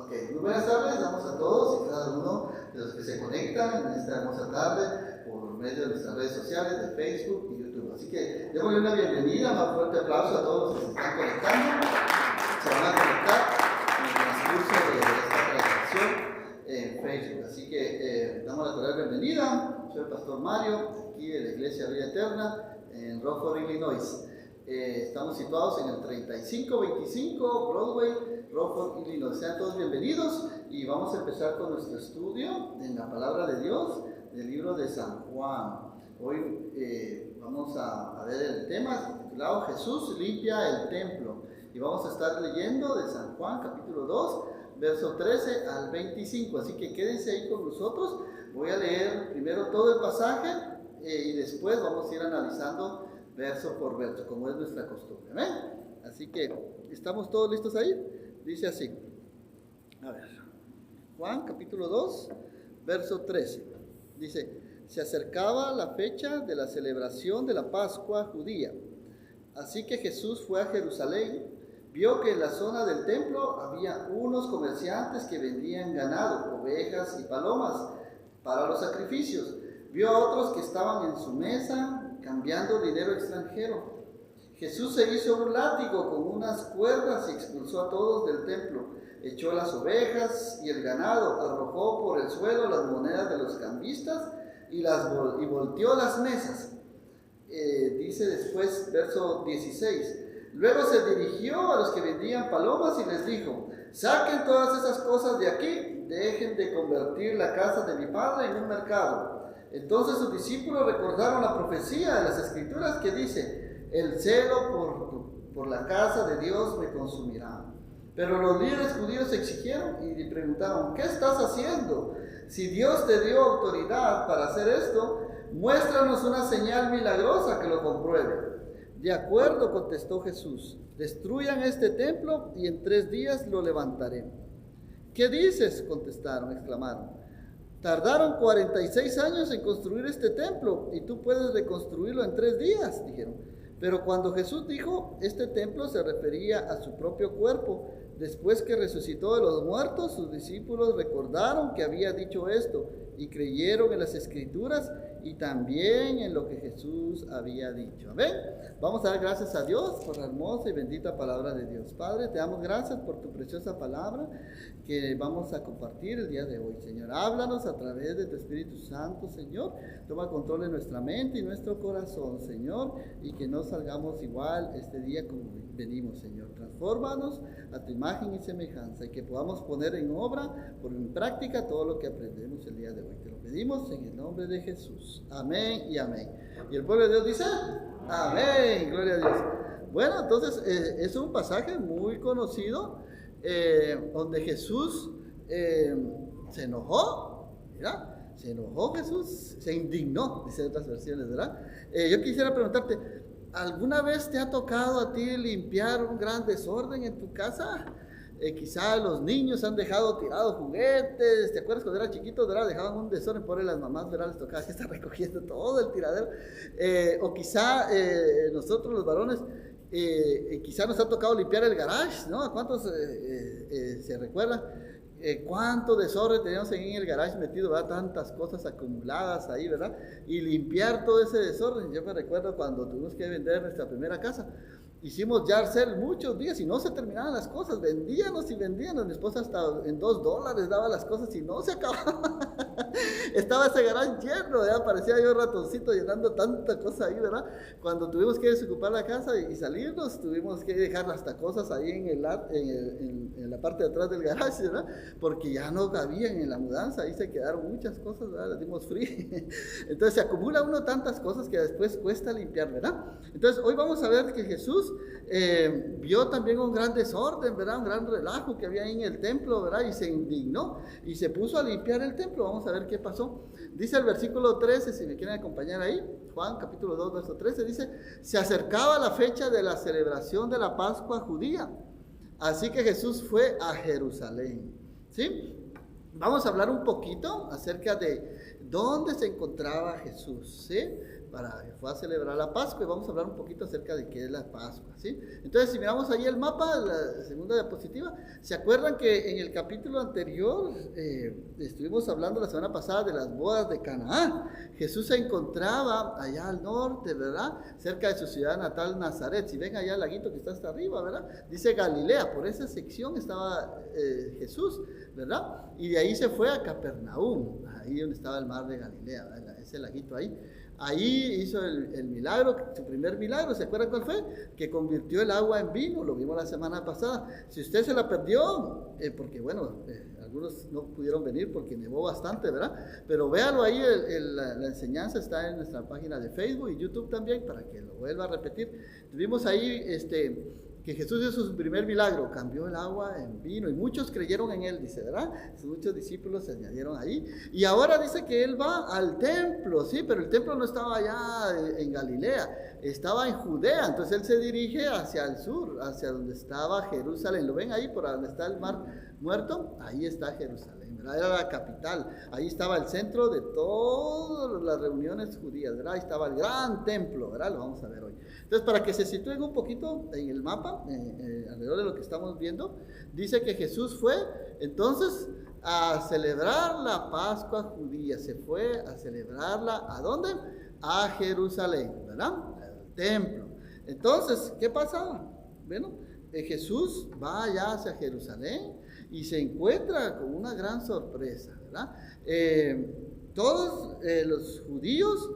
Ok, muy buenas tardes, damos a todos y cada uno de los que se conectan en esta hermosa tarde por medio de nuestras redes sociales, de Facebook y YouTube. Así que démosle una bienvenida, un fuerte aplauso a todos los que se están conectando. Se van a conectar en el transcurso de esta presentación en Facebook. Así que damos la cordial bienvenida. Soy el pastor Mario, aquí de la Iglesia Vida Eterna en Rockford, Illinois. Estamos situados en el 3525 Broadway, Rockford, Illinois. Sean todos bienvenidos y vamos a empezar con nuestro estudio en la palabra de Dios del libro de San Juan. Hoy vamos a ver el tema titulado Jesús limpia el templo y vamos a estar leyendo de San Juan capítulo 2 verso 13 al 25, así que quédense ahí con nosotros. Voy a leer primero todo el pasaje y después vamos a ir analizando verso por verso, como es nuestra costumbre. ¿Amén? Así que, ¿estamos todos listos ahí? Dice así. A ver. Juan, capítulo 2, verso 13. Dice, se acercaba la fecha de la celebración de la Pascua judía. Así que Jesús fue a Jerusalén. Vio que en la zona del templo había unos comerciantes que vendían ganado, ovejas y palomas para los sacrificios. Vio a otros que estaban en su mesa cambiando dinero extranjero. Jesús se hizo un látigo con unas cuerdas y expulsó a todos del templo. Echó las ovejas y el ganado, arrojó por el suelo las monedas de los cambistas y volteó las mesas. Dice después, verso 16. Luego se dirigió a los que vendían palomas y les dijo: saquen todas esas cosas de aquí, dejen de convertir la casa de mi padre en un mercado. Entonces sus discípulos recordaron la profecía de las Escrituras que dice: el celo por la casa de Dios me consumirá. Pero los líderes judíos exigieron y le preguntaron: ¿qué estás haciendo? Si Dios te dio autoridad para hacer esto, muéstranos una señal milagrosa que lo compruebe. De acuerdo, contestó Jesús, destruyan este templo y en 3 días lo levantaré. ¿Qué dices?, exclamaron. Tardaron 46 años en construir este templo y tú puedes reconstruirlo en 3 días, dijeron. Pero cuando Jesús dijo este templo se refería a su propio cuerpo. Después que resucitó de los muertos, sus discípulos recordaron que había dicho esto y creyeron en las Escrituras y también en lo que Jesús había dicho. Amén. Vamos a dar gracias a Dios por la hermosa y bendita palabra de Dios. Padre, te damos gracias por tu preciosa palabra que vamos a compartir el día de hoy. Señor, háblanos a través de tu Espíritu Santo, Señor. Toma control de nuestra mente y nuestro corazón, Señor, y que no salgamos igual este día como venimos, Señor. Transfórmanos a tu imagen y semejanza y que podamos poner en obra, en práctica todo lo que aprendemos el día de hoy. Te lo pedimos en el nombre de Jesús. Amén y amén. Y el pueblo de Dios dice: amén, gloria a Dios. Bueno, entonces es un pasaje muy conocido donde Jesús se enojó, ¿verdad? Se enojó Jesús, se indignó, dice otras versiones, ¿verdad? Yo quisiera preguntarte, ¿alguna vez te ha tocado a ti limpiar un gran desorden en tu casa? Quizá los niños han dejado tirados juguetes. ¿Te acuerdas cuando eran chiquitos, verdad? Dejaban un desorden, por las mamás, ¿verdad? Les tocaba que estar recogiendo todo el tiradero. O quizá nosotros los varones, quizá nos ha tocado limpiar el garage, ¿no? ¿A cuántos se recuerdan? Cuánto desorden teníamos en el garage metido, ¿verdad? Tantas cosas acumuladas ahí, ¿verdad? Y limpiar todo ese desorden. Yo me recuerdo cuando tuvimos que vender nuestra primera casa. Hicimos yard sale muchos días y no se terminaban las cosas, vendíamos y vendíamos. Mi esposa hasta en $2 daba las cosas y no se acababa. Estaba ese garage lleno, ¿verdad? Parecía yo ratoncito llenando tanta cosa ahí, ¿verdad? Cuando tuvimos que desocupar la casa y salirnos, tuvimos que dejar hasta cosas ahí en la parte de atrás del garage, ¿verdad? Porque ya no cabían en la mudanza, ahí se quedaron muchas cosas, ¿verdad? Las dimos free. Entonces se acumula uno tantas cosas que después cuesta limpiar, ¿verdad? Entonces hoy vamos a ver que Jesús vio también un gran desorden, ¿verdad? Un gran relajo que había ahí en el templo, ¿verdad? Y se indignó y se puso a limpiar el templo. Vamos a ver qué pasó. Dice el versículo 13, si me quieren acompañar ahí, Juan capítulo 2, verso 13, dice: se acercaba la fecha de la celebración de la Pascua judía, así que Jesús fue a Jerusalén. ¿Sí? Vamos a hablar un poquito acerca de dónde se encontraba Jesús, ¿sí? fue a celebrar la Pascua, y vamos a hablar un poquito acerca de qué es la Pascua, ¿sí? Entonces, si miramos ahí el mapa, la segunda diapositiva, ¿se acuerdan que en el capítulo anterior estuvimos hablando la semana pasada de las bodas de Canaán? Jesús se encontraba allá al norte, ¿verdad? Cerca de su ciudad natal, Nazaret. Si ven allá el laguito que está hasta arriba, ¿verdad? Dice Galilea, por esa sección estaba Jesús, ¿verdad? Y de ahí se fue a Capernaum, ahí donde estaba el mar de Galilea, ¿verdad? Ese laguito ahí. Ahí hizo el milagro, su primer milagro. ¿Se acuerdan cuál fue? Que convirtió el agua en vino, lo vimos la semana pasada. Si usted se la perdió, porque bueno, algunos no pudieron venir porque nevó bastante, ¿verdad? Pero véalo ahí, la enseñanza está en nuestra página de Facebook y YouTube también, para que lo vuelva a repetir. Tuvimos ahí que Jesús hizo su primer milagro, cambió el agua en vino, y muchos creyeron en él, dice, ¿verdad? Muchos discípulos se añadieron ahí, y ahora dice que él va al templo, sí, pero el templo no estaba allá en Galilea, estaba en Judea. Entonces él se dirige hacia el sur, hacia donde estaba Jerusalén. ¿Lo ven ahí, por donde está el mar muerto? Ahí está Jerusalén, ¿verdad? Era la capital, ahí estaba el centro de todas las reuniones judías, ¿verdad? Ahí estaba el gran templo, ¿verdad? Lo vamos a ver hoy. Entonces, para que se sitúen un poquito en el mapa, alrededor de lo que estamos viendo, dice que Jesús fue entonces a celebrar la Pascua judía. Se fue a celebrarla, ¿a dónde? A Jerusalén, ¿verdad? Al templo. Entonces, ¿qué pasa? Bueno, Jesús va allá hacia Jerusalén y se encuentra con una gran sorpresa, ¿verdad? Todos los judíos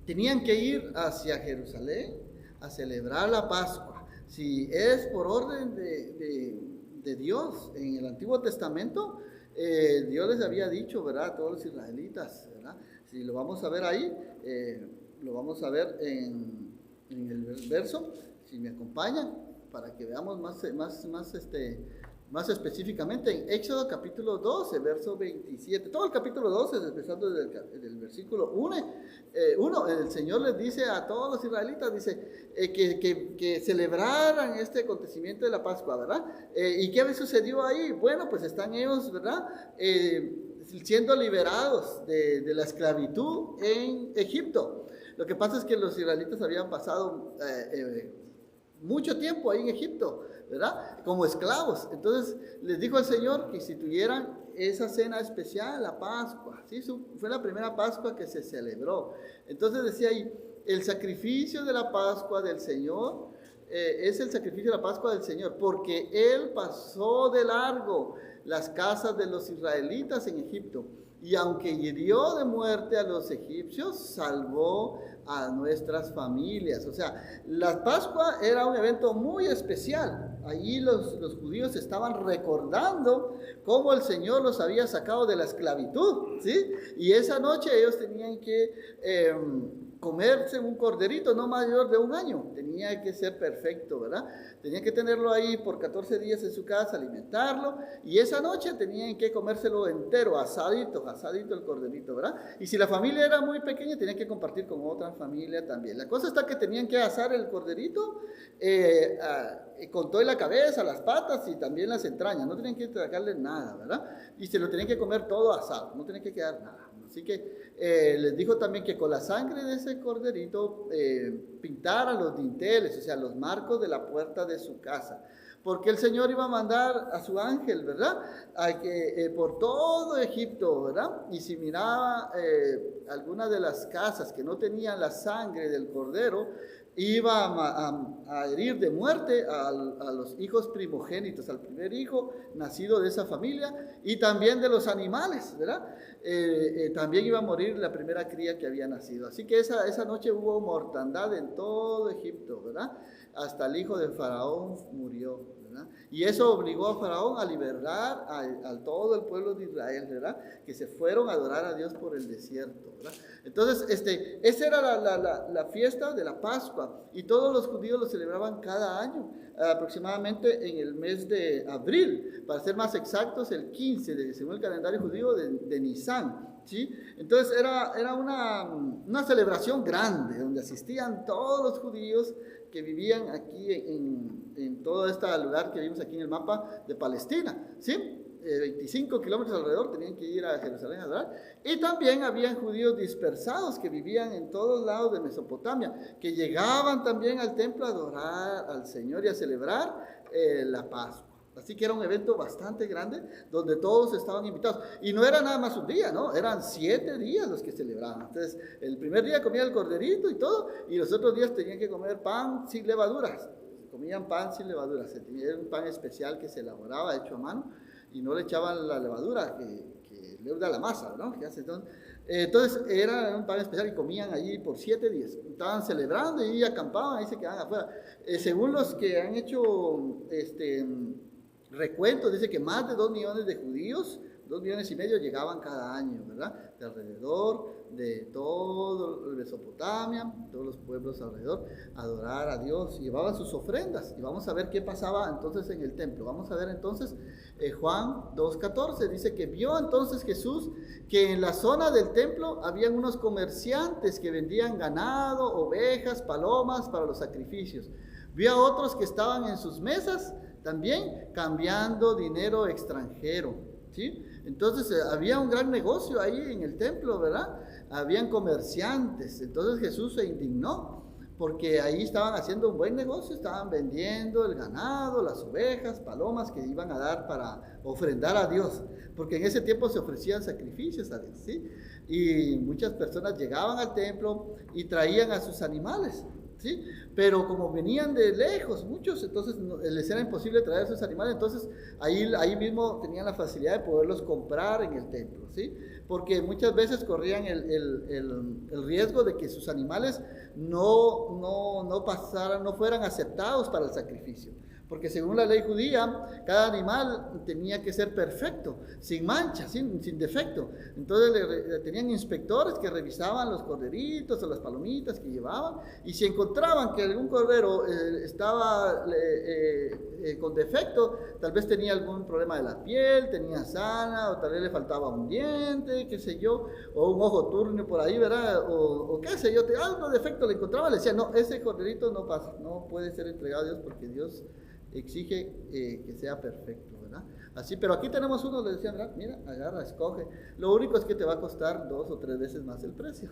tenían que ir hacia Jerusalén a celebrar la Pascua. Si es por orden de Dios, en el Antiguo Testamento, Dios les había dicho, ¿verdad?, a todos los israelitas, ¿verdad? Si lo vamos a ver ahí, lo vamos a ver en el verso, si me acompañan, para que veamos más específicamente en Éxodo capítulo 12, verso 27. Todo el capítulo 12, empezando desde el versículo 1, el Señor les dice a todos los israelitas, dice, que celebraran este acontecimiento de la Pascua, ¿verdad? ¿Y qué sucedió ahí? Bueno, pues están ellos, ¿verdad?, siendo liberados de la esclavitud en Egipto. Lo que pasa es que los israelitas habían pasado mucho tiempo ahí en Egipto, ¿verdad?, como esclavos. Entonces les dijo el Señor que instituyeran esa cena especial, la Pascua, ¿sí? Fue la primera Pascua que se celebró. Entonces decía ahí, el sacrificio de la Pascua del Señor es el sacrificio de la Pascua del Señor, porque Él pasó de largo las casas de los israelitas en Egipto, y aunque hirió de muerte a los egipcios, salvó a nuestras familias. O sea, la Pascua era un evento muy especial. Allí los judíos estaban recordando cómo el Señor los había sacado de la esclavitud, ¿sí? Y esa noche ellos tenían que comerse un corderito no mayor de 1 año. Tenía que ser perfecto, ¿verdad? Tenían que tenerlo ahí por 14 días en su casa, alimentarlo, y esa noche tenían que comérselo entero, asadito el corderito, ¿verdad? Y si la familia era muy pequeña, tenían que compartir con otra familia también. La cosa está que tenían que asar el corderito con toda la cabeza, las patas y también las entrañas. No tenían que tragarle nada, ¿verdad? Y se lo tenían que comer todo asado, no tenían que quedar nada. Así que les dijo también que con la sangre de ese corderito pintaran los dinteles, o sea, los marcos de la puerta de su casa, porque el Señor iba a mandar a su ángel, ¿verdad?, a que por todo Egipto, ¿verdad?, y si miraba alguna de las casas que no tenían la sangre del cordero, iba a herir de muerte a los hijos primogénitos, al primer hijo nacido de esa familia, y también de los animales, ¿verdad? También iba a morir la primera cría que había nacido. Así que esa noche hubo mortandad en todo Egipto, ¿verdad? Hasta el hijo de Faraón murió, ¿verdad? Y eso obligó a Faraón a liberar a todo el pueblo de Israel, ¿verdad?, que se fueron a adorar a Dios por el desierto, ¿verdad? Entonces, esa era la fiesta de la Pascua, y todos los judíos lo celebraban cada año, aproximadamente en el mes de abril, para ser más exactos, el 15, según el calendario judío, de Nisan, ¿sí? Entonces era una celebración grande, donde asistían todos los judíos que vivían aquí en todo este lugar que vimos aquí en el mapa de Palestina, ¿sí? 25 kilómetros alrededor, tenían que ir a Jerusalén a adorar. Y también habían judíos dispersados que vivían en todos lados de Mesopotamia, que llegaban también al templo a adorar al Señor y a celebrar la Pascua. Así que era un evento bastante grande donde todos estaban invitados. Y no era nada más un día, ¿no? Eran 7 días los que celebraban. Entonces, el primer día comían el corderito y todo, y los otros días tenían que comer pan sin levaduras. Comían pan sin levaduras. Era un pan especial que se elaboraba, hecho a mano, y no le echaban la levadura que leuda la masa, ¿no? Entonces, era un pan especial y comían allí por 7 días. Estaban celebrando y acampaban, ahí se quedaban afuera. Según los que han hecho recuentos, dice que más de 2 millones de judíos, 2,5 millones llegaban cada año, ¿verdad? De alrededor de todo Mesopotamia, todos los pueblos alrededor, a adorar a Dios, llevaban sus ofrendas. Y vamos a ver qué pasaba entonces en el templo. Vamos a ver entonces Juan 2:14, dice que vio entonces Jesús que en la zona del templo habían unos comerciantes que vendían ganado, ovejas, palomas para los sacrificios. Vio a otros que estaban en sus mesas también cambiando dinero extranjero, ¿sí? Entonces había un gran negocio ahí en el templo, ¿verdad? Habían comerciantes. Entonces Jesús se indignó porque ahí estaban haciendo un buen negocio, estaban vendiendo el ganado, las ovejas, palomas que iban a dar para ofrendar a Dios, porque en ese tiempo se ofrecían sacrificios a Dios, ¿sí? Y muchas personas llegaban al templo y traían a sus animales, ¿sí? Pero como venían de lejos muchos, entonces les era imposible traer sus animales, entonces ahí mismo tenían la facilidad de poderlos comprar en el templo, ¿sí? Porque muchas veces corrían el riesgo de que sus animales no pasaran, no fueran aceptados para el sacrificio. Porque según la ley judía, cada animal tenía que ser perfecto, sin mancha, sin defecto. Entonces tenían inspectores que revisaban los corderitos o las palomitas que llevaban, y si encontraban que algún cordero estaba con defecto, tal vez tenía algún problema de la piel, tenía sana, o tal vez le faltaba un diente, qué sé yo, o un ojo turnio por ahí, ¿verdad? O qué sé yo, algo de defecto le encontraban, le decían, no, ese corderito no pasa, no puede ser entregado a Dios porque Dios exige que sea perfecto, ¿verdad? Así, pero aquí tenemos uno, le decían, ¿verdad? Mira, agarra, escoge. Lo único es que te va a costar 2 o 3 veces más el precio,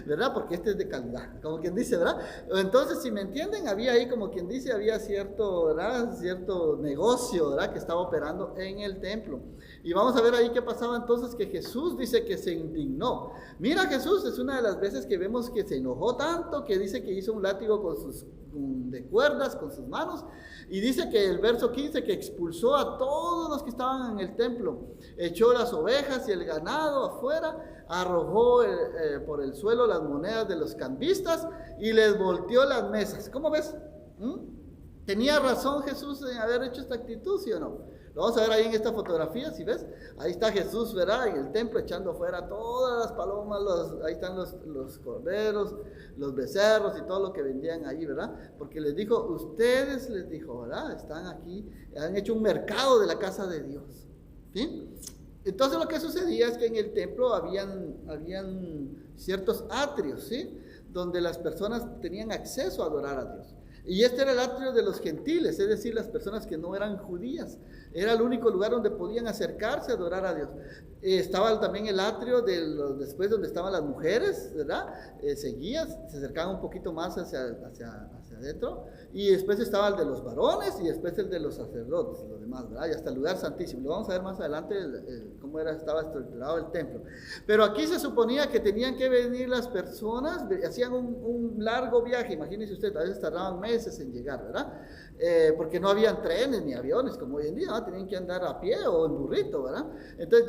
¿verdad? Porque este es de calidad, como quien dice, ¿verdad? Entonces, si me entienden, había ahí, como quien dice, había cierto, ¿verdad? Cierto negocio, ¿verdad? Que estaba operando en el templo. Y vamos a ver ahí qué pasaba entonces, que Jesús dice que se indignó. Mira, Jesús es una de las veces que vemos que se enojó tanto, que dice que hizo un látigo de cuerdas con sus manos, y dice que el verso 15 que expulsó a todos los que estaban en el templo, echó las ovejas y el ganado afuera, arrojó por el suelo las monedas de los cambistas y les volteó las mesas. ¿Cómo ves? ¿Tenía razón Jesús en haber hecho esta actitud, sí o no? Lo vamos a ver ahí en esta fotografía, si ves, ahí está Jesús, ¿verdad? En el templo echando afuera todas las palomas, ahí están los corderos, los becerros y todo lo que vendían ahí, ¿verdad? Porque les dijo, ustedes, les dijo, ¿verdad? Están aquí, han hecho un mercado de la casa de Dios, ¿sí? Entonces lo que sucedía es que en el templo habían ciertos atrios, ¿sí? Donde las personas tenían acceso a adorar a Dios. Y este era el atrio de los gentiles, es decir, las personas que no eran judías. Era el único lugar donde podían acercarse a adorar a Dios. Estaba también el atrio después donde estaban las mujeres, ¿verdad? Se acercaban un poquito más hacia adentro. Y después estaba el de los varones y después el de los sacerdotes, los demás, ¿verdad? Y hasta el lugar santísimo. Lo vamos a ver más adelante cómo estaba estructurado el templo. Pero aquí se suponía que tenían que venir las personas, hacían un largo viaje. Imagínense usted, a veces tardaban meses en llegar, ¿verdad? Porque no habían trenes ni aviones como hoy en día, ¿no? Tenían que andar a pie o en burrito, ¿verdad? Entonces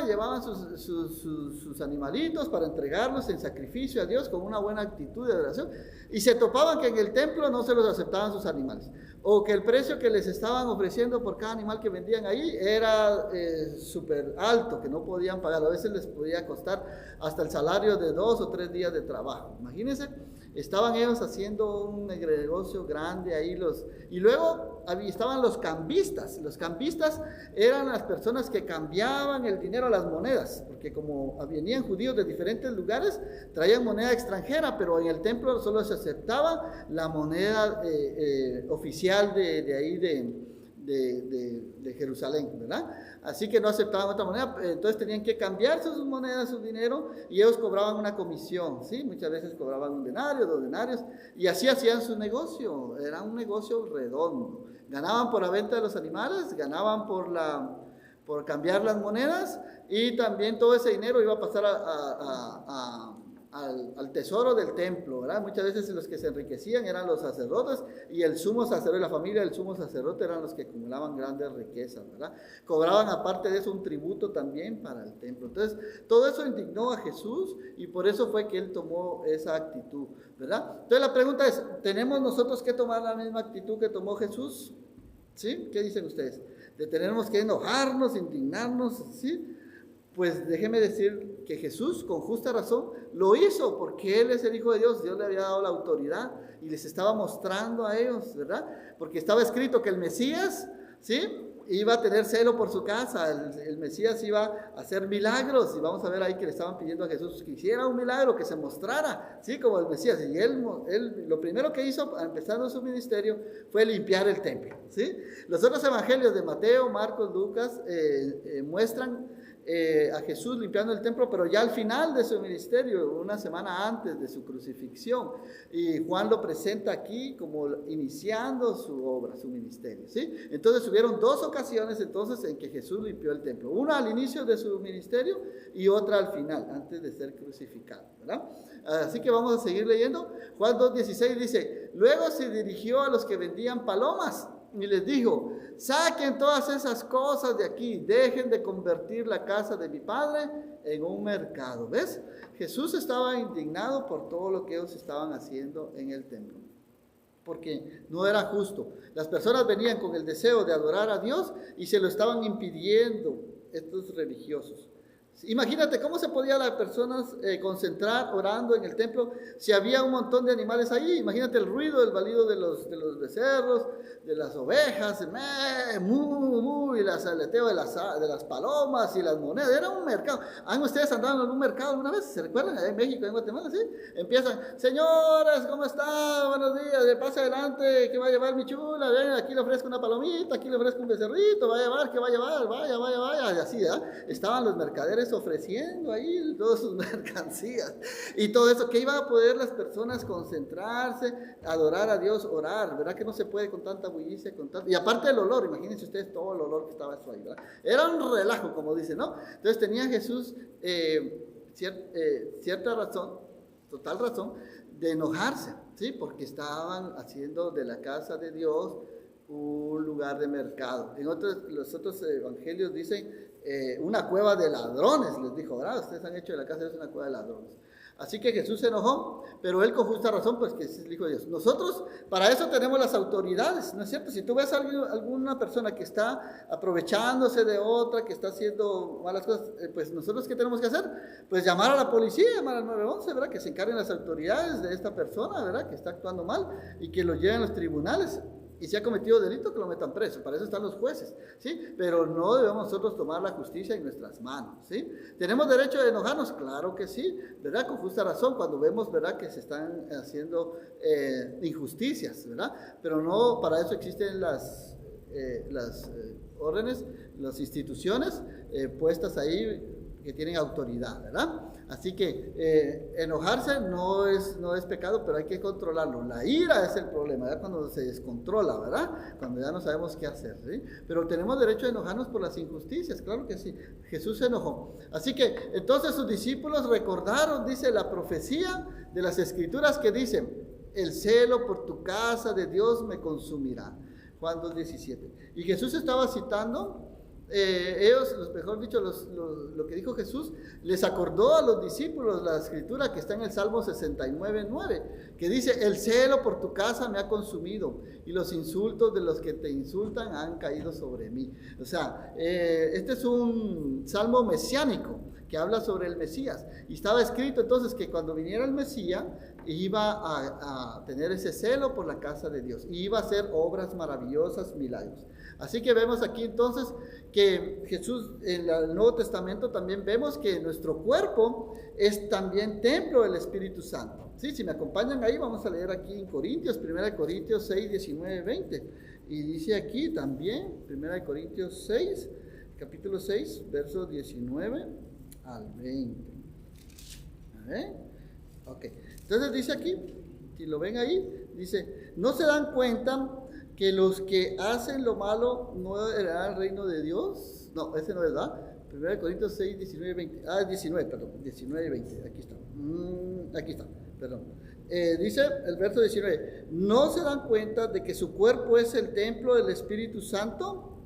llevaban sus animalitos para entregarlos en sacrificio a Dios con una buena actitud de adoración, y se topaban que en el templo no se los aceptaban sus animales, o que el precio que les estaban ofreciendo por cada animal que vendían ahí era súper alto, que no podían pagar. A veces les podía costar hasta el salario de 2 o 3 días de trabajo. Imagínense, estaban ellos haciendo un negocio grande ahí. Y luego estaban los cambistas. Los cambistas eran las personas que cambiaban el dinero a las monedas, porque como venían judíos de diferentes lugares, traían moneda extranjera, pero en el templo solo se aceptaba la moneda oficial de ahí de Jerusalén, ¿verdad? Así que no aceptaban otra moneda, entonces tenían que cambiarse sus monedas, su dinero, y ellos cobraban una comisión, ¿sí? Muchas veces cobraban 1 denario, 2 denarios, y así hacían su negocio. Era un negocio redondo. Ganaban por la venta de los animales, ganaban por cambiar las monedas, y también todo ese dinero iba a pasar al tesoro del templo, ¿verdad? Muchas veces los que se enriquecían eran los sacerdotes, y el sumo sacerdote, la familia del sumo sacerdote eran los que acumulaban grandes riquezas, ¿verdad? Cobraban aparte de eso un tributo también para el templo. Entonces, todo eso indignó a Jesús, y por eso fue que él tomó esa actitud, ¿verdad? Entonces la pregunta es, ¿tenemos nosotros que tomar la misma actitud que tomó Jesús? ¿Sí? ¿Qué dicen ustedes? ¿De tenemos que enojarnos, indignarnos? ¿Sí? Pues déjeme decir que Jesús, con justa razón, lo hizo, porque Él es el Hijo de Dios. Dios le había dado la autoridad y les estaba mostrando a ellos, ¿verdad? Porque estaba escrito que el Mesías, ¿sí?, iba a tener celo por su casa. El Mesías iba a hacer milagros, y vamos a ver ahí que le estaban pidiendo a Jesús que hiciera un milagro, que se mostrara, ¿sí?, como el Mesías. Y él lo primero que hizo, empezando su ministerio, fue limpiar el templo, ¿sí? Los otros evangelios de Mateo, Marcos, Lucas muestran a Jesús limpiando el templo, pero ya al final de su ministerio, una semana antes de su crucifixión, y Juan lo presenta aquí como iniciando su obra, su ministerio, ¿sí? Entonces hubieron 2 ocasiones entonces en que Jesús limpió el templo, una al inicio de su ministerio y otra al final, antes de ser crucificado, ¿verdad? Así que vamos a seguir leyendo. Juan 2:16 dice: luego se dirigió a los que vendían palomas y les dijo: saquen todas esas cosas de aquí, dejen de convertir la casa de mi padre en un mercado. ¿Ves? Jesús estaba indignado por todo lo que ellos estaban haciendo en el templo, porque no era justo. Las personas venían con el deseo de adorar a Dios y se lo estaban impidiendo estos religiosos. Imagínate cómo se podía las personas concentrar orando en el templo si había un montón de animales ahí. Imagínate el ruido, el balido de los becerros, de las ovejas, y el aleteo de las palomas y las monedas. Era un mercado. ¿Han ustedes andado en algún mercado alguna vez? ¿Se recuerdan? En México, en Guatemala, ¿sí? Empiezan: señores, ¿cómo están? Buenos días, pase adelante, ¿qué va a llevar mi chula? Ven, aquí le ofrezco una palomita, aquí le ofrezco un becerrito, va a llevar, ¿qué va a llevar? Vaya, y así, ¿verdad? Estaban los mercaderes ofreciendo ahí todas sus mercancías y todo eso, que iban a poder las personas concentrarse, adorar a Dios, orar, ¿verdad? Que no se puede con tanta bullicia, y aparte el olor, imagínense ustedes todo el olor que estaba eso ahí, ¿verdad? Era un relajo, como dice, ¿no? Entonces tenía Jesús cierta razón, total razón, de enojarse, ¿sí? Porque estaban haciendo de la casa de Dios un lugar de mercado. Los otros evangelios dicen una cueva de ladrones, les dijo, ¿verdad? Ustedes han hecho de la casa de Dios una cueva de ladrones. Así que Jesús se enojó, pero él con justa razón, pues que es el Hijo de Dios. Nosotros para eso tenemos las autoridades, ¿no es cierto? Si tú ves a alguna persona que está aprovechándose de otra, que está haciendo malas cosas, pues nosotros ¿qué tenemos que hacer? Pues llamar a la policía, llamar al 911, ¿verdad? Que se encarguen las autoridades de esta persona, ¿verdad? Que está actuando mal, y que lo lleven a los tribunales. Y si ha cometido delito, que lo metan preso. Para eso están los jueces, ¿sí? Pero no debemos nosotros tomar la justicia en nuestras manos, ¿sí? ¿Tenemos derecho de enojarnos? Claro que sí, ¿verdad? Con justa razón, cuando vemos, ¿verdad?, que se están haciendo injusticias, ¿verdad? Pero no, para eso existen las órdenes, las instituciones puestas ahí que tienen autoridad, ¿verdad? Así que enojarse no es pecado, pero hay que controlarlo. La ira es el problema, ¿verdad? Cuando se descontrola, ¿verdad? Cuando ya no sabemos qué hacer, ¿sí? Pero tenemos derecho a enojarnos por las injusticias, claro que sí. Jesús se enojó. Así que entonces sus discípulos recordaron, dice, la profecía de las Escrituras que dicen: el celo por tu casa de Dios me consumirá. Juan 2:17. Y Jesús estaba citando ellos, mejor dicho, lo que dijo Jesús, les acordó a los discípulos la escritura que está en el Salmo 69:9, que dice: el celo por tu casa me ha consumido y los insultos de los que te insultan han caído sobre mí. O sea, este es un salmo mesiánico que habla sobre el Mesías, y estaba escrito entonces que cuando viniera el Mesías iba a tener ese celo por la casa de Dios, y iba a hacer obras maravillosas, milagros. Así que vemos aquí entonces que Jesús, en el Nuevo Testamento también vemos que nuestro cuerpo es también templo del Espíritu Santo. ¿Sí? Si me acompañan ahí, vamos a leer aquí en Corintios, 1 Corintios 6, 19, 20. Y dice aquí también, 1 Corintios 6, capítulo 6, versos 19 al 20. A ver, ok. Entonces dice aquí, si lo ven ahí, dice, ¿no se dan cuenta que los que hacen lo malo no heredarán el reino de Dios? No, ese no es, ¿verdad? 1 Corintios 6, 19 y 20. 19 y 20. Aquí está, perdón. Dice el verso 19, ¿no se dan cuenta de que su cuerpo es el templo del Espíritu Santo,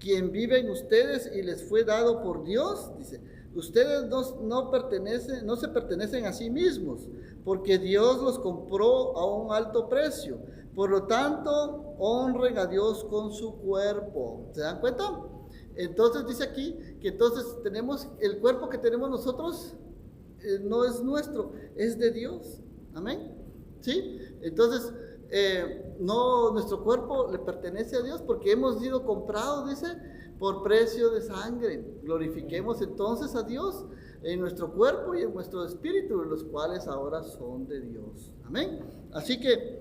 quien vive en ustedes y les fue dado por Dios? Dice, ustedes no se pertenecen a sí mismos, porque Dios los compró a un alto precio. Por lo tanto, honren a Dios con su cuerpo. ¿Se dan cuenta? Entonces dice aquí que entonces tenemos el cuerpo que tenemos nosotros, no es nuestro, es de Dios. Amén. ¿Sí? Entonces, no, nuestro cuerpo le pertenece a Dios porque hemos sido comprados, dice, por precio de sangre. Glorifiquemos entonces a Dios en nuestro cuerpo y en nuestro espíritu, los cuales ahora son de Dios. Amén. Así que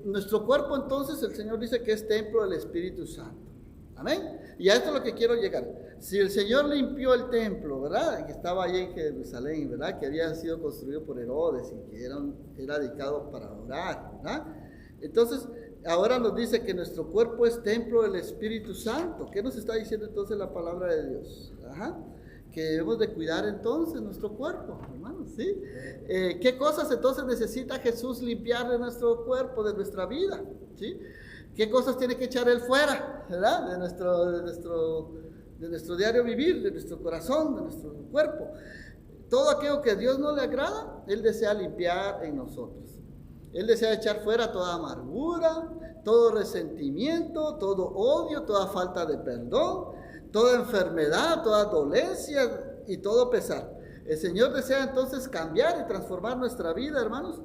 nuestro cuerpo entonces el Señor dice que es templo del Espíritu Santo. Amén. Y a esto es lo que quiero llegar. Si el Señor limpió el templo, ¿verdad? Que estaba ahí en Jerusalén, ¿verdad? Que había sido construido por Herodes y que era dedicado para orar, ¿verdad? Entonces, ahora nos dice que nuestro cuerpo es templo del Espíritu Santo. ¿Qué nos está diciendo entonces la palabra de Dios? Ajá. Que debemos de cuidar entonces nuestro cuerpo, hermanos, ¿sí? ¿Qué cosas entonces necesita Jesús limpiar de nuestro cuerpo, de nuestra vida? ¿Sí? ¿Qué cosas tiene que echar Él fuera, ¿verdad? De nuestro diario vivir, de nuestro corazón, de nuestro cuerpo. Todo aquello que a Dios no le agrada, Él desea limpiar en nosotros. Él desea echar fuera toda amargura, todo resentimiento, todo odio, toda falta de perdón, toda enfermedad, toda dolencia y todo pesar. El Señor desea entonces cambiar y transformar nuestra vida, hermanos.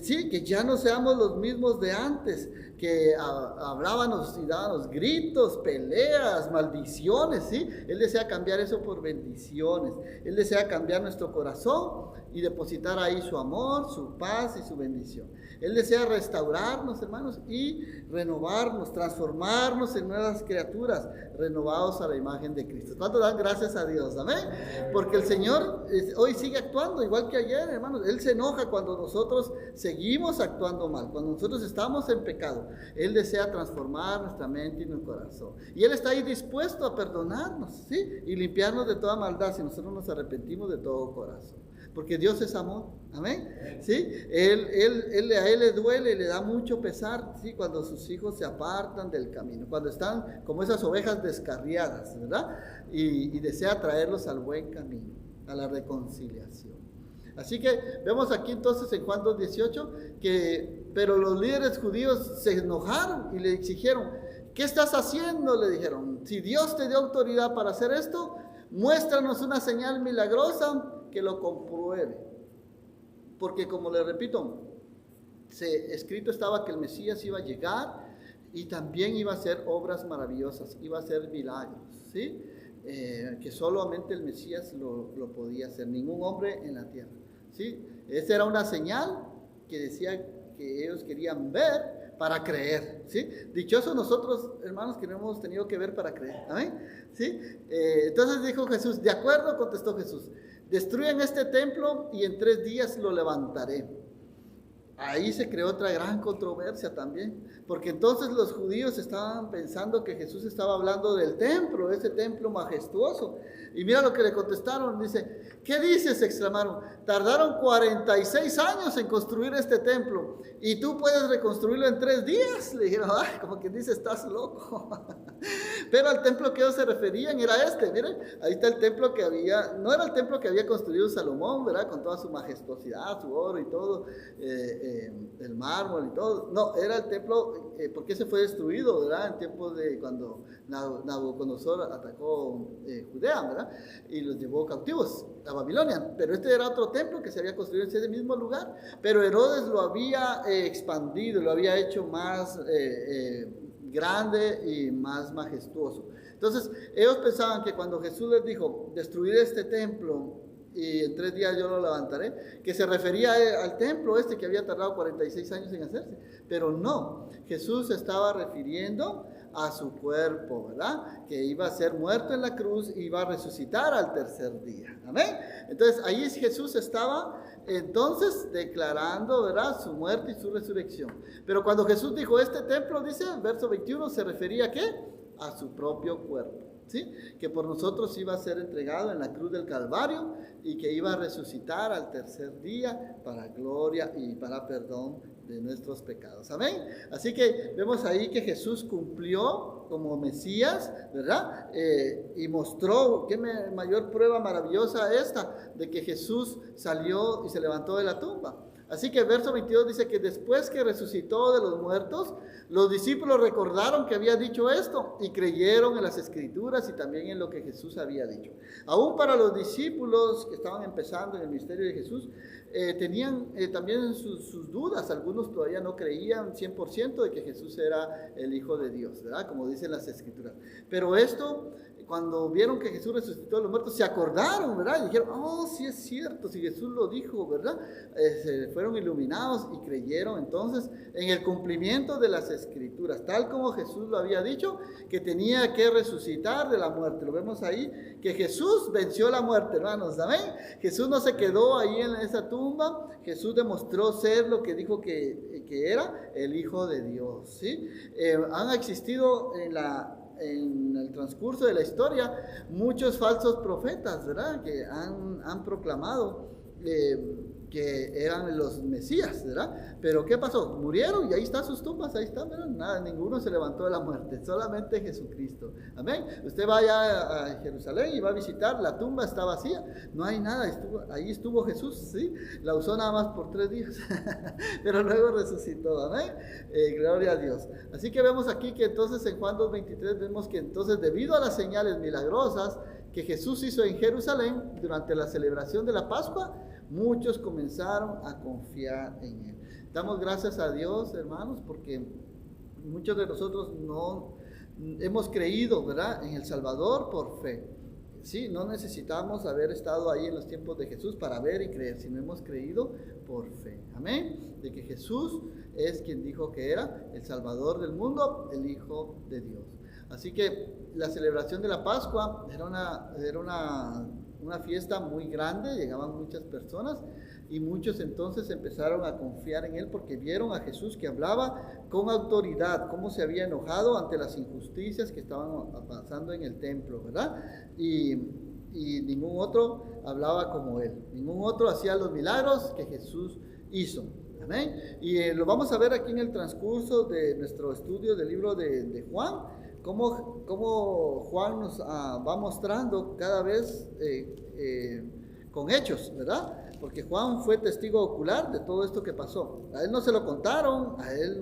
Sí, que ya no seamos los mismos de antes, que hablábamos y dábamos gritos, peleas, maldiciones, ¿sí? Él desea cambiar eso por bendiciones. Él desea cambiar nuestro corazón y depositar ahí su amor, su paz y su bendición. Él desea restaurarnos, hermanos, y renovarnos, transformarnos en nuevas criaturas, renovados a la imagen de Cristo. ¿Cuánto dan gracias a Dios? Amén. Porque el Señor hoy sigue actuando igual que ayer, hermanos. Él se enoja cuando nosotros seguimos actuando mal, cuando nosotros estamos en pecado. Él desea transformar nuestra mente y nuestro corazón. Y Él está ahí dispuesto a perdonarnos, ¿sí? Y limpiarnos de toda maldad si nosotros nos arrepentimos de todo corazón. Porque Dios es amor, amén, ¿sí? A Él le duele y le da mucho pesar, ¿sí? Cuando sus hijos se apartan del camino, cuando están como esas ovejas descarriadas, ¿verdad? Y desea traerlos al buen camino, a la reconciliación. Así que vemos aquí entonces en Juan 2:18 pero los líderes judíos se enojaron y le exigieron, ¿qué estás haciendo? Le dijeron, si Dios te dio autoridad para hacer esto, muéstranos una señal milagrosa que lo compruebe. Porque como le repito, escrito estaba que el Mesías iba a llegar y también iba a hacer obras maravillosas, iba a hacer milagros, ¿sí? Que solamente el Mesías lo podía hacer, ningún hombre en la tierra, ¿sí? Esa era una señal que decía que ellos querían ver para creer, ¿sí? Dichosos nosotros, hermanos, que no hemos tenido que ver para creer, ¿amén? ¿Sí? Entonces dijo Jesús, de acuerdo, contestó Jesús, destruyan este templo y en 3 días lo levantaré. Ahí se creó otra gran controversia también, porque entonces los judíos estaban pensando que Jesús estaba hablando del templo, ese templo majestuoso. Y mira lo que le contestaron, dice, ¿qué dices? Exclamaron, tardaron 46 años en construir este templo y tú puedes reconstruirlo en 3 días. Le dijeron, ay, como quien dice, estás loco. Pero al templo que ellos se referían era miren, ahí está el templo que había, no era el templo que había construido Salomón, ¿verdad? Con toda su majestuosidad, su oro y todo, el mármol y todo. No, era el templo, porque se fue destruido, ¿verdad? En tiempos de cuando Nabucodonosor atacó Judea, ¿verdad? Y los llevó cautivos a Babilonia. Pero este era otro templo que se había construido en ese mismo lugar, pero Herodes lo había expandido, lo había hecho más grande y más majestuoso. Entonces ellos pensaban que cuando Jesús les dijo destruir este templo y en 3 días yo lo levantaré, que se refería al templo que había tardado 46 años en hacerse, pero no, Jesús se estaba refiriendo a su cuerpo, ¿verdad? Que iba a ser muerto en la cruz y iba a resucitar al tercer día, amén. Entonces ahí Jesús estaba entonces declarando, ¿verdad?, su muerte y su resurrección. Pero cuando Jesús dijo este templo, dice, verso 21, se refería ¿a qué? A su propio cuerpo. ¿Sí? Que por nosotros iba a ser entregado en la cruz del Calvario y que iba a resucitar al tercer día para gloria y para perdón de nuestros pecados. Amén. Así que vemos ahí que Jesús cumplió como Mesías, ¿verdad? Y mostró, qué mayor prueba maravillosa esta, de que Jesús salió y se levantó de la tumba. Así que el verso 22 dice que después que resucitó de los muertos, los discípulos recordaron que había dicho esto y creyeron en las Escrituras y también en lo que Jesús había dicho. Aún para los discípulos que estaban empezando en el ministerio de Jesús, tenían también sus dudas. Algunos todavía no creían 100% de que Jesús era el Hijo de Dios, ¿verdad? Como dicen las Escrituras. Pero esto, cuando vieron que Jesús resucitó de los muertos, se acordaron, ¿verdad? Y dijeron, oh, sí es cierto, si Jesús lo dijo, ¿verdad? Se fueron iluminados y creyeron entonces en el cumplimiento de las Escrituras, tal como Jesús lo había dicho, que tenía que resucitar de la muerte. Lo vemos ahí, que Jesús venció la muerte, hermanos, ¿amén? Jesús no se quedó ahí en esa tumba, Jesús demostró ser lo que dijo que era el Hijo de Dios, ¿sí? Han existido en el transcurso de la historia muchos falsos profetas, ¿verdad? Que han proclamado que eran los Mesías, ¿verdad? Pero ¿qué pasó? Murieron y ahí están sus tumbas, ahí están, ¿verdad? Nada, ninguno se levantó de la muerte, solamente Jesucristo. Amén. Usted vaya a Jerusalén y va a visitar, la tumba está vacía, no hay nada, ahí estuvo Jesús, ¿sí? La usó nada más por 3 días, pero luego resucitó, amén. Gloria a Dios. Así que vemos aquí que entonces en Juan 2:23 vemos que entonces debido a las señales milagrosas que Jesús hizo en Jerusalén durante la celebración de la Pascua, muchos comenzaron a confiar en Él. Damos gracias a Dios, hermanos, porque muchos de nosotros no hemos creído, ¿verdad?, en el Salvador por fe. Sí, no necesitamos haber estado ahí en los tiempos de Jesús para ver y creer, sino hemos creído por fe. Amén. De que Jesús es quien dijo que era el Salvador del mundo, el Hijo de Dios. Así que la celebración de la Pascua era una fiesta muy grande, llegaban muchas personas y muchos entonces empezaron a confiar en Él porque vieron a Jesús que hablaba con autoridad, cómo se había enojado ante las injusticias que estaban pasando en el templo, ¿verdad? Y ningún otro hablaba como Él, ningún otro hacía los milagros que Jesús hizo. Amén. Y lo vamos a ver aquí en el transcurso de nuestro estudio del libro de Juan. Cómo Juan nos va mostrando cada vez con hechos, ¿verdad? Porque Juan fue testigo ocular de todo esto que pasó. A él no se lo contaron, a él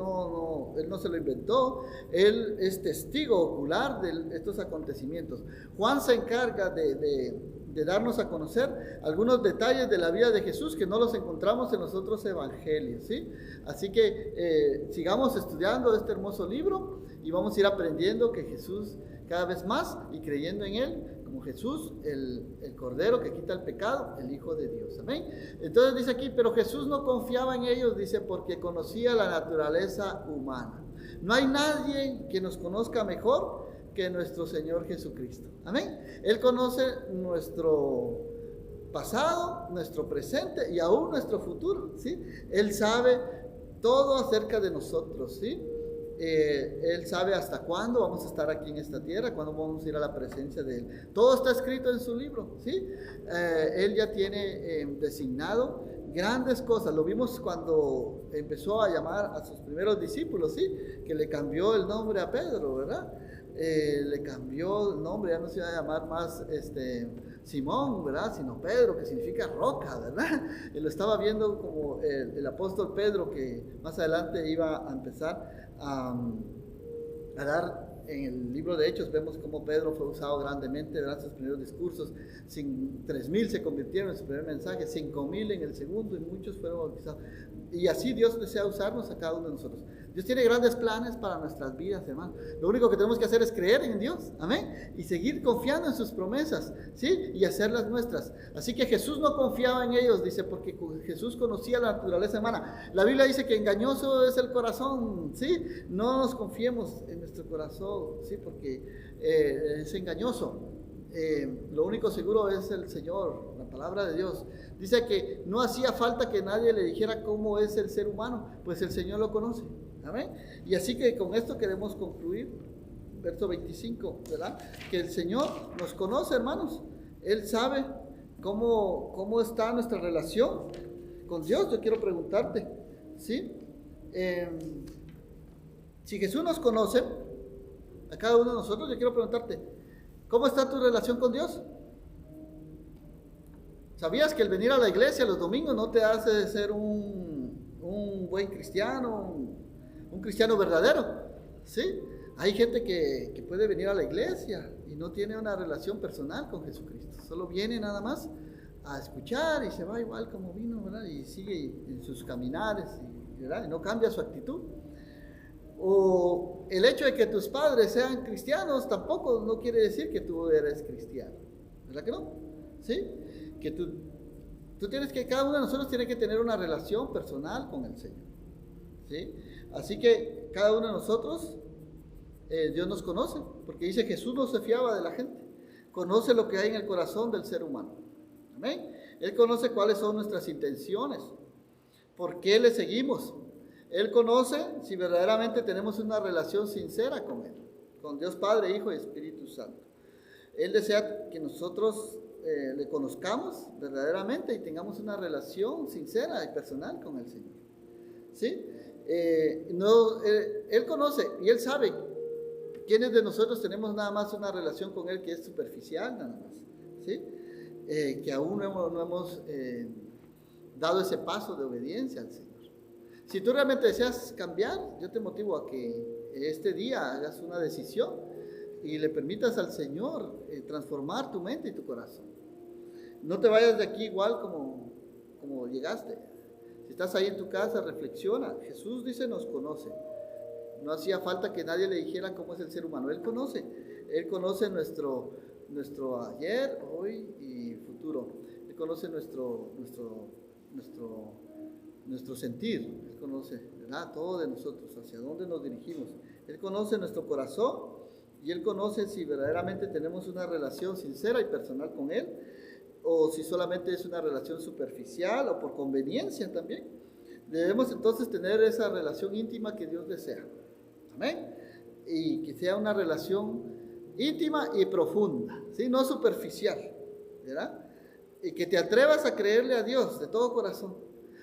él no se lo inventó, él es testigo ocular de estos acontecimientos. Juan se encarga de darnos a conocer algunos detalles de la vida de Jesús que no los encontramos en los otros evangelios, ¿sí? Así que sigamos estudiando este hermoso libro y vamos a ir aprendiendo que Jesús cada vez más y creyendo en Él como Jesús, el Cordero que quita el pecado, el Hijo de Dios. Amén. Entonces dice aquí, pero Jesús no confiaba en ellos, dice, porque conocía la naturaleza humana. No hay nadie que nos conozca mejor que nuestro Señor Jesucristo. Amén. Él conoce nuestro pasado, nuestro presente y aún nuestro futuro, ¿sí? Él sabe todo acerca de nosotros, ¿sí? Él sabe hasta cuándo vamos a estar aquí en esta tierra, cuándo vamos a ir a la presencia de Él. Todo está escrito en su libro, ¿sí? Él ya tiene designado grandes cosas. Lo vimos cuando empezó a llamar a sus primeros discípulos, ¿sí? Que le cambió el nombre a Pedro, ¿verdad? Le cambió el nombre, ya no se iba a llamar más Simón, ¿verdad? Sino Pedro, que significa roca, ¿verdad? Él lo estaba viendo como el apóstol Pedro, que más adelante iba a empezar a dar. En el libro de Hechos vemos cómo Pedro fue usado grandemente, ¿verdad? Sus primeros discursos, 3,000 se convirtieron en su primer mensaje, 5,000 en el segundo y muchos fueron bautizados. Y así Dios desea usarnos a cada uno de nosotros. Dios tiene grandes planes para nuestras vidas, hermano. Lo único que tenemos que hacer es creer en Dios, amén, y seguir confiando en sus promesas, ¿sí? Y hacerlas nuestras. Así que Jesús no confiaba en ellos, dice, porque Jesús conocía la naturaleza humana. La Biblia dice que engañoso es el corazón, ¿sí? No nos confiemos en nuestro corazón, ¿sí? Porque es engañoso. Lo único seguro es el Señor, la palabra de Dios. Dice que no hacía falta que nadie le dijera cómo es el ser humano, pues el Señor lo conoce. Amén. Y así que con esto queremos concluir. Verso 25, ¿verdad? Que el Señor nos conoce, hermanos. Él sabe cómo está nuestra relación con Dios. Yo quiero preguntarte, ¿sí? Si Jesús nos conoce, a cada uno de nosotros, yo quiero preguntarte, ¿cómo está tu relación con Dios? ¿Sabías que el venir a la iglesia los domingos no te hace ser un buen cristiano, un cristiano verdadero? ¿Sí? Hay gente que puede venir a la iglesia y no tiene una relación personal con Jesucristo. Solo viene nada más a escuchar y se va igual como vino, ¿verdad? Y sigue en sus caminares, ¿verdad? Y no cambia su actitud. O el hecho de que tus padres sean cristianos tampoco no quiere decir que tú eres cristiano. ¿Verdad que no? ¿Sí? Que tú tienes que, cada uno de nosotros tiene que tener una relación personal con el Señor. ¿Sí? Así que cada uno de nosotros, Dios nos conoce, porque dice Jesús no se fiaba de la gente. Conoce lo que hay en el corazón del ser humano. Amén. Él conoce cuáles son nuestras intenciones, por qué le seguimos. Él conoce si verdaderamente tenemos una relación sincera con Él, con Dios Padre, Hijo y Espíritu Santo. Él desea que nosotros le conozcamos verdaderamente y tengamos una relación sincera y personal con el Señor. ¿Sí? Él conoce y Él sabe quiénes de nosotros tenemos nada más una relación con Él que es superficial, nada más. ¿Sí? Que aún no hemos dado ese paso de obediencia al Señor. Si tú realmente deseas cambiar, yo te motivo a que este día hagas una decisión y le permitas al Señor transformar tu mente y tu corazón. No te vayas de aquí igual como llegaste. Si estás ahí en tu casa, reflexiona. Jesús dice, nos conoce. No hacía falta que nadie le dijera cómo es el ser humano. Él conoce. Él conoce nuestro ayer, hoy y futuro. Él conoce nuestro sentir. Él conoce, ¿verdad? Todo de nosotros, hacia dónde nos dirigimos. Él conoce nuestro corazón y Él conoce si verdaderamente tenemos una relación sincera y personal con Él o si solamente es una relación superficial o por conveniencia también. Debemos entonces tener esa relación íntima que Dios desea. Amén. Y que sea una relación íntima y profunda, ¿sí? No superficial, ¿verdad? Y que te atrevas a creerle a Dios de todo corazón.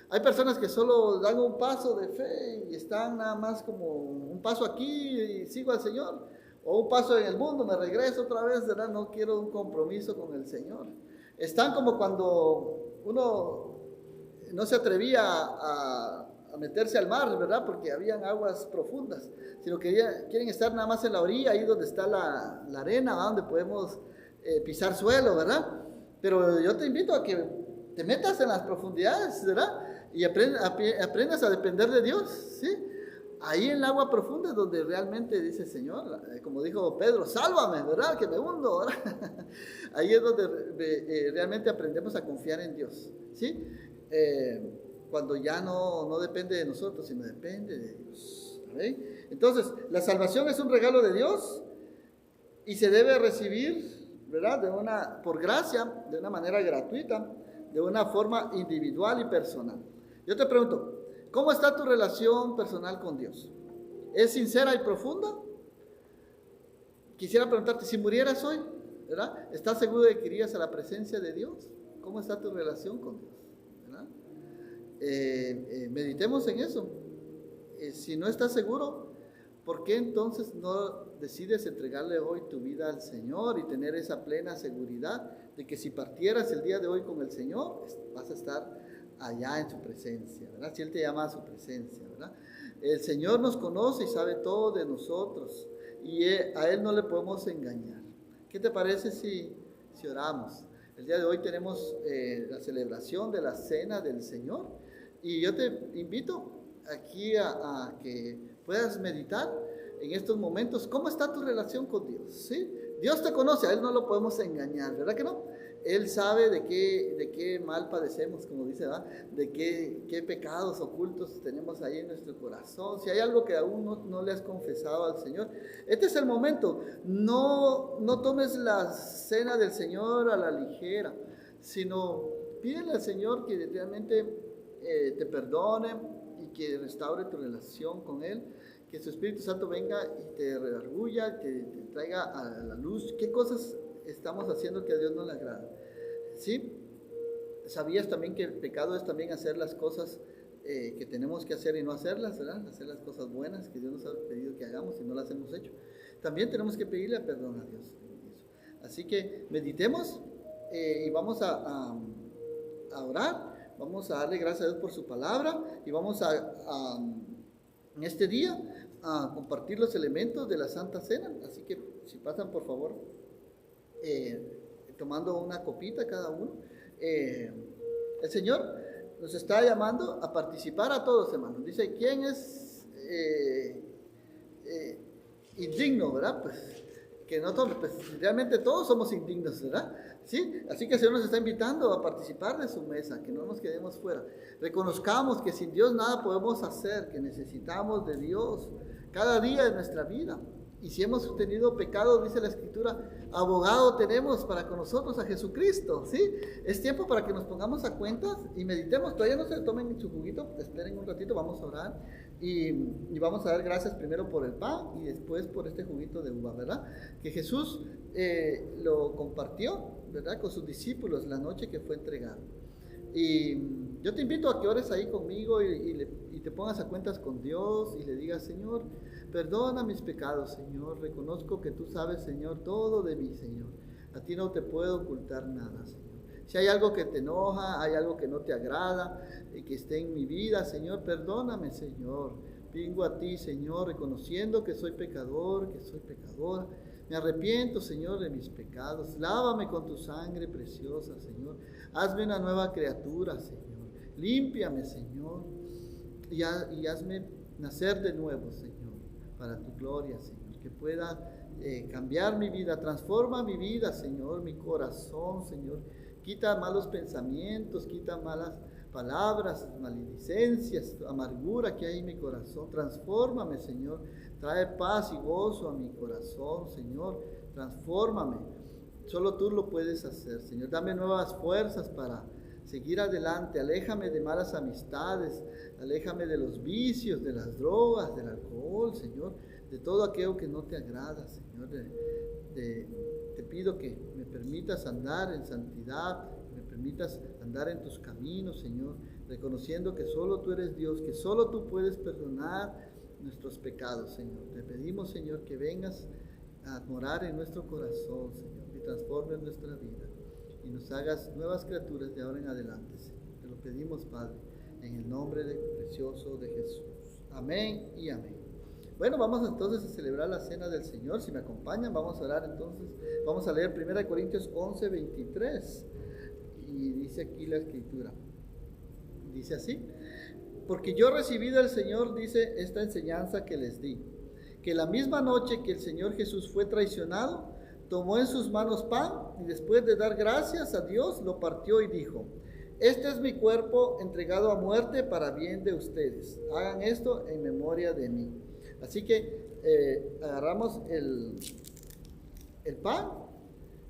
Hay personas que solo dan un paso de fe y están nada más como un paso aquí y sigo al Señor, o un paso en el mundo, me regreso otra vez, ¿verdad? No quiero un compromiso con el Señor. Están como cuando uno no se atrevía a meterse al mar, ¿verdad? Porque habían aguas profundas, sino que quieren estar nada más en la orilla, ahí donde está la arena, ¿verdad? Donde podemos pisar suelo, ¿verdad? Pero yo te invito a que te metas en las profundidades, ¿verdad? Y aprendas a depender de Dios, ¿sí? Ahí en el agua profunda es donde realmente dice Señor, como dijo Pedro, sálvame, ¿verdad? Que me hundo, ¿verdad? Ahí es donde realmente aprendemos a confiar en Dios, ¿sí? Cuando ya no depende de nosotros, sino depende de Dios, ¿sí? Entonces, la salvación es un regalo de Dios y se debe recibir, ¿verdad? Por gracia, de una manera gratuita, de una forma individual y personal. Yo te pregunto, ¿cómo está tu relación personal con Dios? ¿Es sincera y profunda? Quisiera preguntarte, si murieras hoy, ¿verdad? ¿Estás seguro de que irías a la presencia de Dios? ¿Cómo está tu relación con Dios? ¿Verdad? Meditemos en eso. Si no estás seguro, ¿por qué entonces no decides entregarle hoy tu vida al Señor y tener esa plena seguridad de que si partieras el día de hoy con el Señor, vas a estar allá en su presencia, ¿verdad? Si Él te llama a su presencia, ¿verdad? El Señor nos conoce y sabe todo de nosotros y a Él no le podemos engañar. ¿Qué te parece si oramos? El día de hoy tenemos la celebración de la Cena del Señor y yo te invito aquí a que puedas meditar en estos momentos. ¿Cómo está tu relación con Dios? ¿Sí? Dios te conoce, a Él no lo podemos engañar, ¿verdad que no? Él sabe de qué mal padecemos, como dice, ¿verdad? De qué pecados ocultos tenemos ahí en nuestro corazón. Si hay algo que aún no le has confesado al Señor, este es el momento. No tomes la cena del Señor a la ligera, sino pídele al Señor que realmente te perdone y que restaure tu relación con Él. Que su Espíritu Santo venga y te redarguya, que te traiga a la luz qué cosas estamos haciendo que a Dios no le agrada. ¿Sí? ¿Sabías también que el pecado es también hacer las cosas que tenemos que hacer y no hacerlas, ¿verdad? Hacer las cosas buenas que Dios nos ha pedido que hagamos y no las hemos hecho. También tenemos que pedirle perdón a Dios. Así que meditemos y vamos a orar, vamos a darle gracias a Dios por su palabra y vamos en este día a compartir los elementos de la Santa Cena. Así que si pasan por favor tomando una copita cada uno. El Señor nos está llamando a participar a todos, hermanos. Dice, ¿quién es indigno, verdad? Pues que no todos, pues realmente todos somos indignos, ¿verdad? ¿Sí? Así que el Señor nos está invitando a participar de su mesa, que no nos quedemos fuera. Reconozcamos que sin Dios nada podemos hacer, que necesitamos de Dios cada día de nuestra vida. Y si hemos tenido pecado, dice la Escritura, abogado tenemos para con nosotros a Jesucristo, ¿sí? Es tiempo para que nos pongamos a cuentas y meditemos. Todavía no se tomen su juguito, esperen un ratito, vamos a orar y vamos a dar gracias primero por el pan y después por este juguito de uva, ¿verdad? Que Jesús lo compartió, ¿verdad? Con sus discípulos la noche que fue entregado. Y yo te invito a que ores ahí conmigo y te pongas a cuentas con Dios y le digas, Señor, perdona mis pecados, Señor. Reconozco que tú sabes, Señor, todo de mí, Señor. A ti no te puedo ocultar nada, Señor. Si hay algo que te enoja, hay algo que no te agrada y que esté en mi vida, Señor, perdóname, Señor. Vengo a ti, Señor, reconociendo que soy pecador, que soy pecadora. Me arrepiento, Señor, de mis pecados. Lávame con tu sangre preciosa, Señor. Hazme una nueva criatura, Señor. Límpiame, Señor. Y hazme nacer de nuevo, Señor, para tu gloria, Señor. Que pueda cambiar mi vida. Transforma mi vida, Señor, mi corazón, Señor. Quita malos pensamientos, quita malas palabras, maledicencias, amargura que hay en mi corazón. Transfórmame, Señor. Trae paz y gozo a mi corazón, Señor. Transfórmame. Solo tú lo puedes hacer, Señor. Dame nuevas fuerzas para seguir adelante. Aléjame de malas amistades. Aléjame de los vicios, de las drogas, del alcohol, Señor. De todo aquello que no te agrada, Señor. Te pido que me permitas andar en santidad, me permitas andar en tus caminos, Señor, reconociendo que solo tú eres Dios, que solo tú puedes perdonar nuestros pecados, Señor. Te pedimos, Señor, que vengas a morar en nuestro corazón, Señor, y transformes nuestra vida y nos hagas nuevas criaturas de ahora en adelante, Señor. Te lo pedimos, Padre, en el nombre precioso de Jesús. Amén y amén. Bueno, vamos entonces a celebrar la cena del Señor. Si me acompañan, vamos a orar entonces. Vamos a leer 1 Corintios 11, 23. Y dice aquí la Escritura. Dice así. Porque yo recibí del Señor, dice, esta enseñanza que les di. Que la misma noche que el Señor Jesús fue traicionado, tomó en sus manos pan y después de dar gracias a Dios, lo partió y dijo: este es mi cuerpo entregado a muerte para bien de ustedes. Hagan esto en memoria de mí. Así que agarramos el pan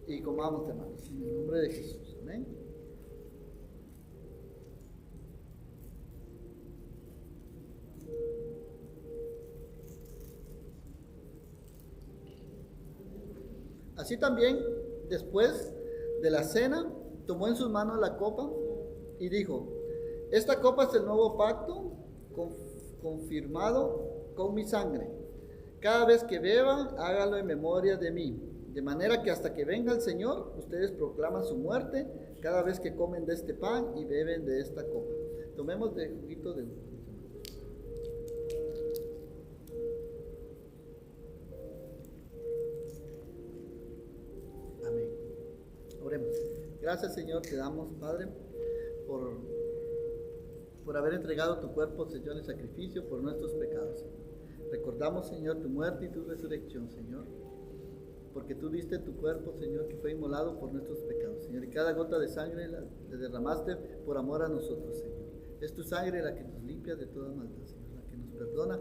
y comamos, hermanos, en el nombre de Jesús. Amén. Así también, después de la cena, tomó en sus manos la copa y dijo: esta copa es el nuevo pacto confirmado con mi sangre. Cada vez que beban, háganlo en memoria de mí. De manera que hasta que venga el Señor, ustedes proclaman su muerte cada vez que comen de este pan y beben de esta copa. Tomemos de juguito de uva. Amén. Oremos. Gracias, Señor, te damos, Padre, por haber entregado tu cuerpo, Señor, en sacrificio por nuestros pecados, Señor. Recordamos, Señor, tu muerte y tu resurrección, Señor, porque tú diste tu cuerpo, Señor, que fue inmolado por nuestros pecados, Señor, y cada gota de sangre la derramaste por amor a nosotros, Señor. Es tu sangre la que nos limpia de toda maldad, Señor, la que nos perdona,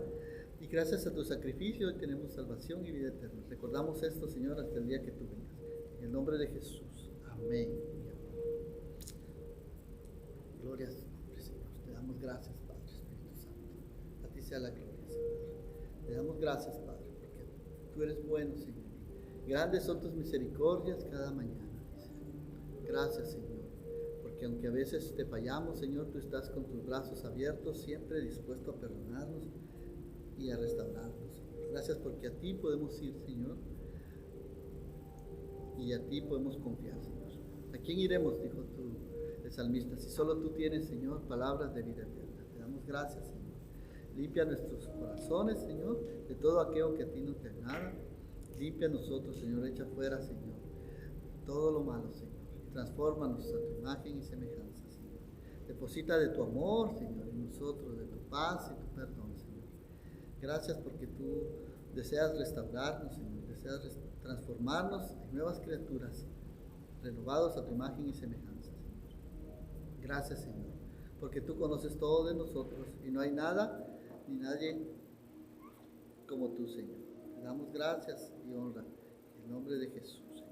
y gracias a tu sacrificio hoy tenemos salvación y vida eterna. Recordamos esto, Señor, hasta el día que tú vengas. En el nombre de Jesús. Amén. Gloria a tu nombre, Señor. Te damos gracias, Padre, Espíritu Santo. A ti sea la gloria, Señor. Te damos gracias, Padre, porque tú eres bueno, Señor. Grandes son tus misericordias cada mañana. Gracias, Señor, porque aunque a veces te fallamos, Señor, tú estás con tus brazos abiertos, siempre dispuesto a perdonarnos y a restaurarnos, Señor. Gracias porque a ti podemos ir, Señor, y a ti podemos confiar, Señor. ¿A quién iremos?, dijo el salmista, si solo tú tienes, Señor, palabras de vida eterna. Te damos gracias, Señor. Limpia nuestros corazones, Señor, de todo aquello que a ti no te agrada. Limpia a nosotros, Señor, echa fuera, Señor, todo lo malo, Señor. Transfórmanos a tu imagen y semejanza, Señor. Deposita de tu amor, Señor, en nosotros, de tu paz y tu perdón, Señor. Gracias porque tú deseas restaurarnos, Señor, deseas transformarnos en nuevas criaturas, renovados a tu imagen y semejanza, Señor. Gracias, Señor, porque tú conoces todo de nosotros y no hay nada ni nadie como tú, Señor. Te damos gracias y honra en el nombre de Jesús, Señor.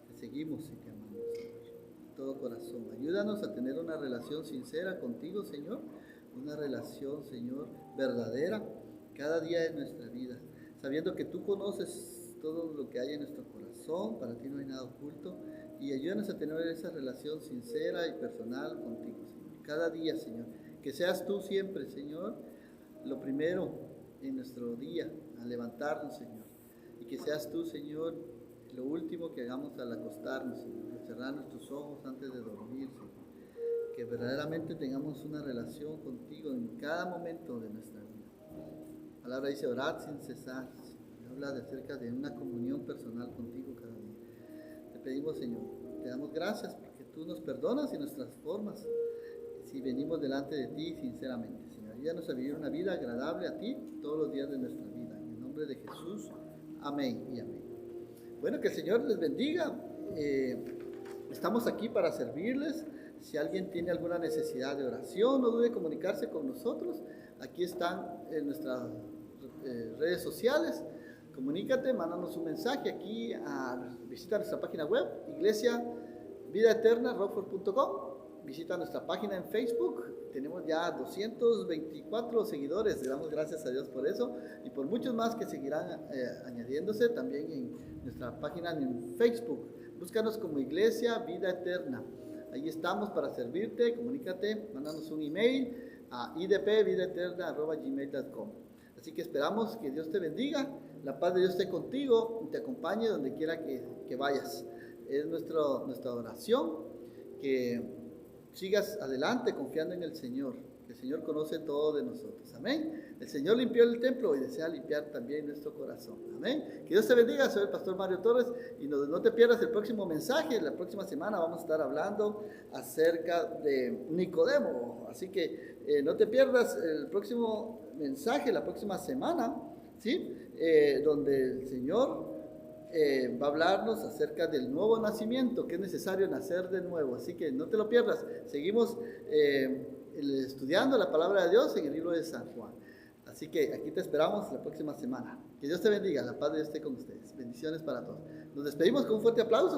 Te seguimos y te amamos, Señor, de todo corazón. Ayúdanos a tener una relación sincera contigo, Señor, una relación, Señor, verdadera cada día de nuestra vida, sabiendo que tú conoces todo lo que hay en nuestro corazón, para ti no hay nada oculto, y ayúdanos a tener esa relación sincera y personal contigo, Señor, cada día, Señor, que seas tú siempre, Señor, lo primero en nuestro día, al levantarnos, Señor, y que seas tú, Señor, lo último que hagamos al acostarnos, Señor, al cerrar nuestros ojos antes de dormir, Señor, que verdaderamente tengamos una relación contigo en cada momento de nuestra vida. La palabra dice, orad sin cesar, Señor. Habla acerca de una comunión personal contigo cada día. Te pedimos, Señor, te damos gracias porque tú nos perdonas y nos transformas si venimos delante de ti sinceramente, Señor. Ayúdanos a vivir una vida agradable a ti todos los días de nuestra vida. En el nombre de Jesús, amén y amén. Bueno, que el Señor les bendiga. Estamos aquí para servirles. Si alguien tiene alguna necesidad de oración, no dude en comunicarse con nosotros. Aquí están en nuestras redes sociales. Comunícate, mándanos un mensaje aquí, visita nuestra página web, Iglesia Vida Eterna, rockford.com. Visita nuestra página en Facebook. Tenemos ya 224 seguidores. Le damos gracias a Dios por eso y por muchos más que seguirán añadiéndose también en nuestra página en Facebook. Búscanos como Iglesia Vida Eterna. Ahí estamos para servirte. Comunícate, mándanos un email a idpvidaeterna@gmail.com. Así que esperamos que Dios te bendiga. La paz de Dios esté contigo y te acompañe donde quiera que vayas. Es nuestra oración que sigas adelante confiando en el Señor. El Señor conoce todo de nosotros. Amén. El Señor limpió el templo y desea limpiar también nuestro corazón. Amén. Que Dios te bendiga. Soy el pastor Mario Torres y no te pierdas el próximo mensaje. La próxima semana vamos a estar hablando acerca de Nicodemo. Así que no te pierdas el próximo mensaje la próxima semana, ¿sí? Donde el Señor va a hablarnos acerca del nuevo nacimiento, que es necesario nacer de nuevo. Así que no te lo pierdas. Seguimos estudiando la palabra de Dios en el libro de San Juan. Así que aquí te esperamos la próxima semana. Que Dios te bendiga, la paz de Dios esté con ustedes. Bendiciones para todos. Nos despedimos con un fuerte aplauso.